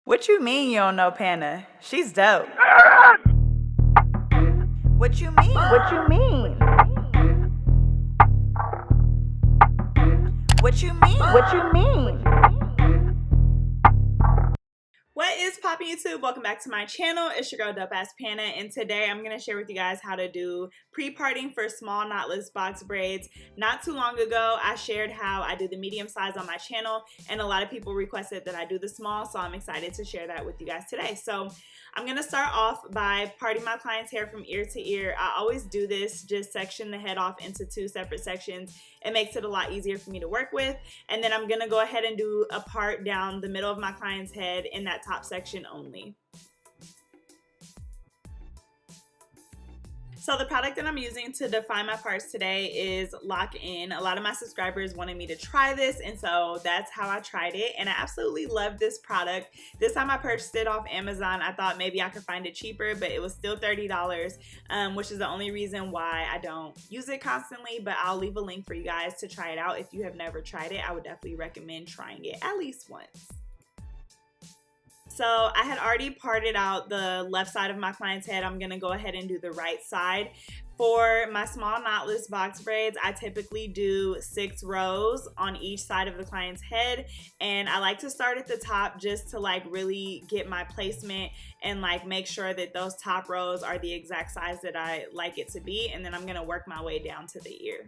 What you mean you don't know Pana? She's dope. What you mean? What you mean? What you mean? What you mean? What is poppin' YouTube? Welcome back to my channel. It's your girl DOPEaxxPANA, and today I'm going to share with you guys how to do pre-parting for small knotless box braids. Not too long ago, I shared how I do the medium size on my channel, and a lot of people requested that I do the small, so I'm excited to share that with you guys today. So I'm going to start off by parting my client's hair from ear to ear. I always do this, just section the head off into two separate sections. It makes it a lot easier for me to work with. And then I'm going to go ahead and do a part down the middle of my client's head in that top section only. So the product that I'm using to define my parts today is Lock-In. A lot of my subscribers wanted me to try this, and so that's how I tried it, and I absolutely love this product. This time I purchased it off Amazon. I thought maybe I could find it cheaper, but it was still $30, which is the only reason why I don't use it constantly, but I'll leave a link for you guys to try it out. If you have never tried it, I would definitely recommend trying it at least once. So I had already parted out the left side of my client's head. I'm gonna go ahead and do the right side. For my small knotless box braids, I typically do 6 rows on each side of the client's head, and I like to start at the top just to like really get my placement and like make sure that those top rows are the exact size that I like it to be, and then I'm gonna work my way down to the ear.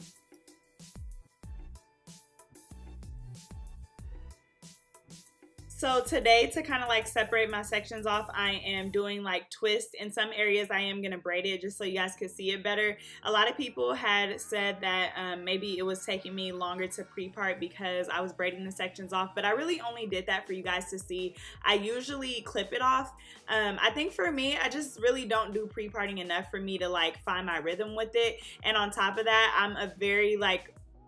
So today, to kind of like separate my sections off, I am doing like twists. In some areas I am gonna braid it just so you guys could see it better. A lot of people had said that maybe it was taking me longer to pre-part because I was braiding the sections off, but I really only did that for you guys to see. I usually clip it off. I think for me, I just really don't do pre-parting enough for me to like find my rhythm with it. And on top of that,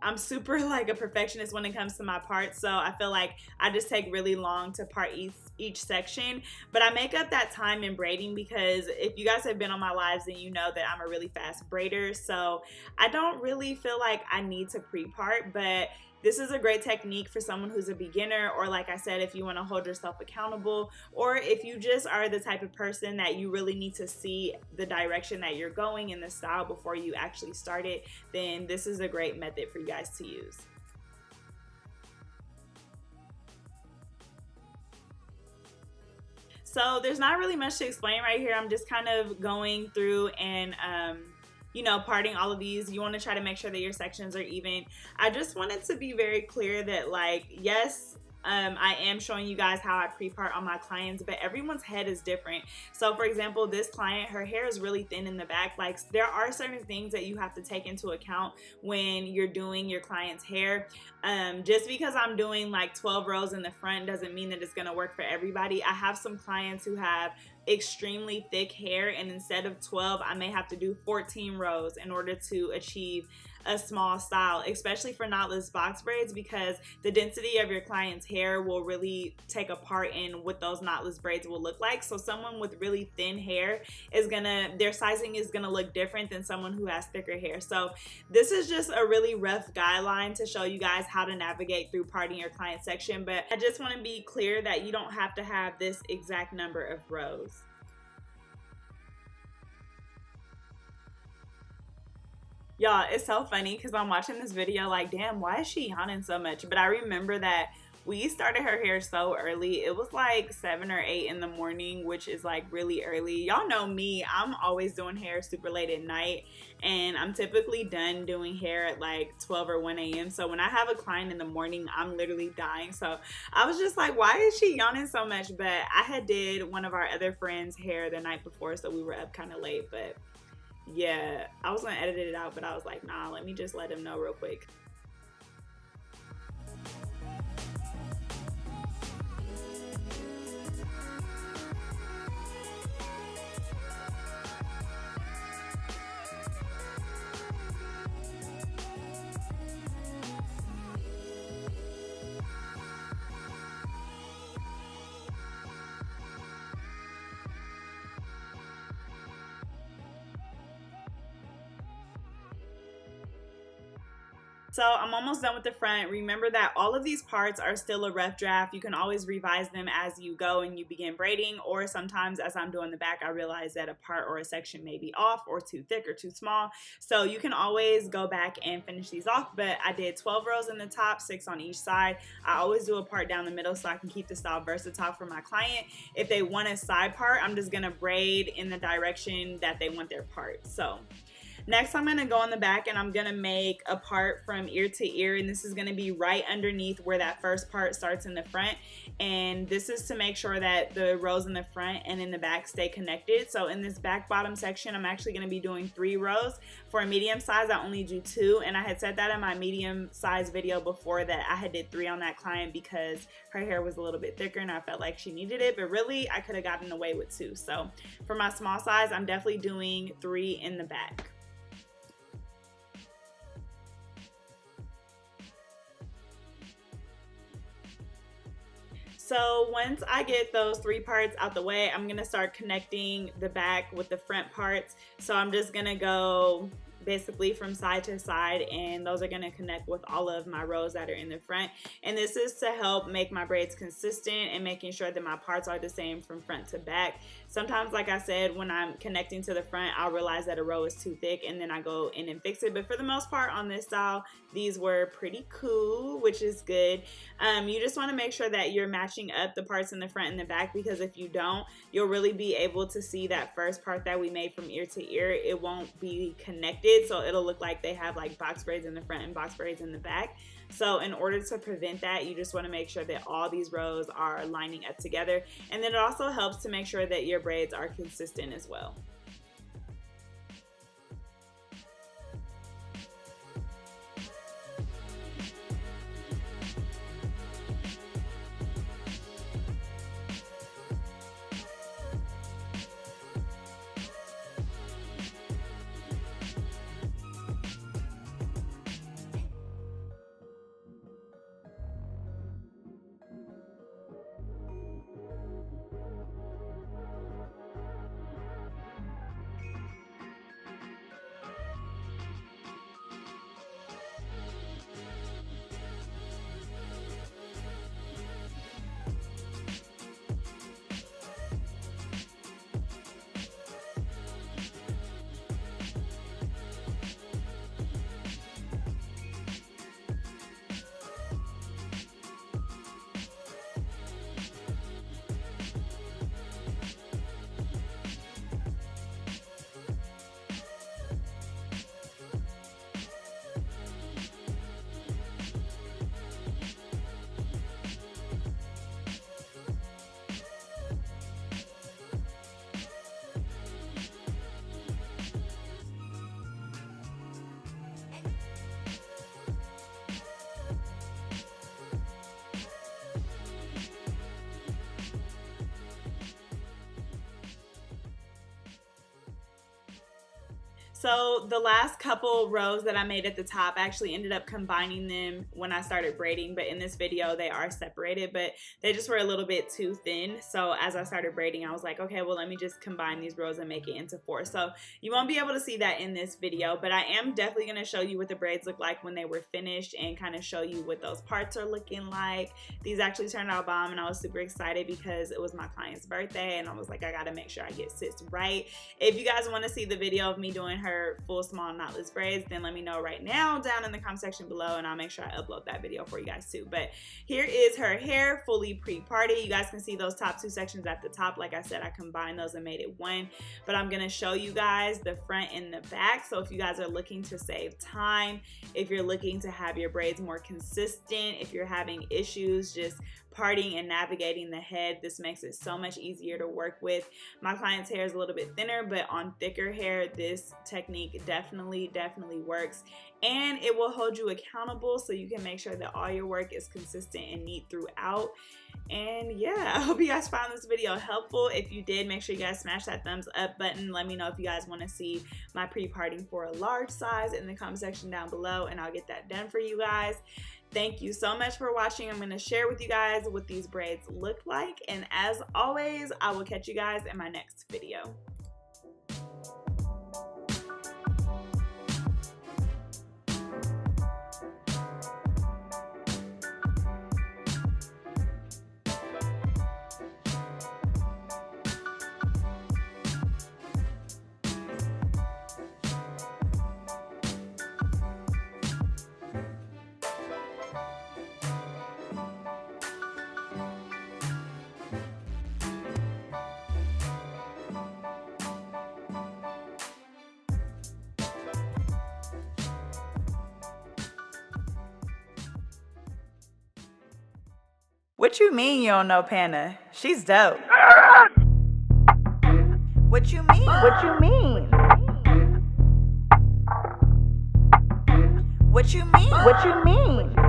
I'm super like a perfectionist when it comes to my parts, so I feel like I just take really long to part each section, but I make up that time in braiding because if you guys have been on my lives, then you know that I'm a really fast braider, so I don't really feel like I need to pre-part, but this is a great technique for someone who's a beginner, or like I said, if you want to hold yourself accountable, or if you just are the type of person that you really need to see the direction that you're going in the style before you actually start it, then this is a great method for you guys to use. So there's not really much to explain right here. I'm just kind of going through and you know, parting all of these. You want to try to make sure that your sections are even. I just wanted to be very clear that like, yes, I am showing you guys how I pre-part on my clients, but everyone's head is different. So for example, this client, her hair is really thin in the back. Like there are certain things that you have to take into account when you're doing your client's hair. Just because I'm doing like 12 rows in the front doesn't mean that it's going to work for everybody. I have some clients who have extremely thick hair, and instead of 12, I may have to do 14 rows in order to achieve a small style, especially for knotless box braids, because the density of your client's hair will really take a part in what those knotless braids will look like. So someone with really thin hair their sizing is gonna look different than someone who has thicker hair. So this is just a really rough guideline to show you guys how to navigate through parting your client section, but I just want to be clear that you don't have to have this exact number of rows. Y'all, it's so funny because I'm watching this video like, damn, why is she yawning so much? But I remember that we started her hair so early. It was like 7 or 8 in the morning, which is like really early. Y'all know me, I'm always doing hair super late at night, and I'm typically done doing hair at like 12 or 1 a.m. So when I have a client in the morning, I'm literally dying. So I was just like, why is she yawning so much? But I had did one of our other friends' hair the night before, so we were up kind of late. But yeah, I was gonna edit it out, but I was like, nah, let me just let him know real quick. So I'm almost done with the front. Remember that all of these parts are still a rough draft. You can always revise them as you go and you begin braiding, or sometimes as I'm doing the back, I realize that a part or a section may be off or too thick or too small. So you can always go back and finish these off, but I did 12 rows in the top, 6 on each side. I always do a part down the middle so I can keep the style versatile for my client. If they want a side part, I'm just gonna braid in the direction that they want their part. So next, I'm gonna go on the back and I'm gonna make a part from ear to ear, and this is gonna be right underneath where that first part starts in the front. And this is to make sure that the rows in the front and in the back stay connected. So in this back bottom section, I'm actually gonna be doing 3 rows. For a medium size, I only do 2, and I had said that in my medium size video before that I had did 3 on that client because her hair was a little bit thicker and I felt like she needed it, but really I could have gotten away with 2. So for my small size, I'm definitely doing 3 in the back. So once I get those 3 parts out the way, I'm gonna start connecting the back with the front parts. So I'm just gonna go basically from side to side, and those are going to connect with all of my rows that are in the front. And this is to help make my braids consistent and making sure that my parts are the same from front to back. Sometimes, like I said, when I'm connecting to the front, I'll realize that a row is too thick and then I go in and fix it. But for the most part on this style, these were pretty cool, which is good. You just want to make sure that you're matching up the parts in the front and the back, because if you don't, you'll really be able to see that first part that we made from ear to ear. It won't be connected, so it'll look like they have like box braids in the front and box braids in the back. So in order to prevent that, you just want to make sure that all these rows are lining up together. And then it also helps to make sure that your braids are consistent as well. So the last couple rows that I made at the top, I actually ended up combining them when I started braiding, but in this video they are separated, but they just were a little bit too thin. So as I started braiding, I was like, okay, well, let me just combine these rows and make it into 4. So you won't be able to see that in this video, but I am definitely going to show you what the braids look like when they were finished and kind of show you what those parts are looking like. These actually turned out bomb, and I was super excited because it was my client's birthday, and I was like, I got to make sure I get sis right. If you guys want to see the video of me doing her full small knotless braids, then let me know right now down in the comment section below, and I'll make sure I upload that video for you guys too. But here is her hair fully pre-party. You guys can see those top 2 sections at the top. Like I said, I combined those and made it 1, but I'm gonna show you guys the front and the back. So if you guys are looking to save time, if you're looking to have your braids more consistent, if you're having issues just parting and navigating the head, this makes it so much easier to work with. My client's hair is a little bit thinner, but on thicker hair, this technique definitely works, and it will hold you accountable so you can make sure that all your work is consistent and neat throughout. And yeah, I hope you guys found this video helpful. If you did, make sure you guys smash that thumbs up button. Let me know if you guys want to see my pre-parting for a large size in the comment section down below, and I'll get that done for you guys. Thank you so much for watching. I'm going to share with you guys what these braids look like, and as always, I will catch you guys in my next video. What you mean you don't know Pana? She's dope. What you mean? What you mean? What you mean? What you mean?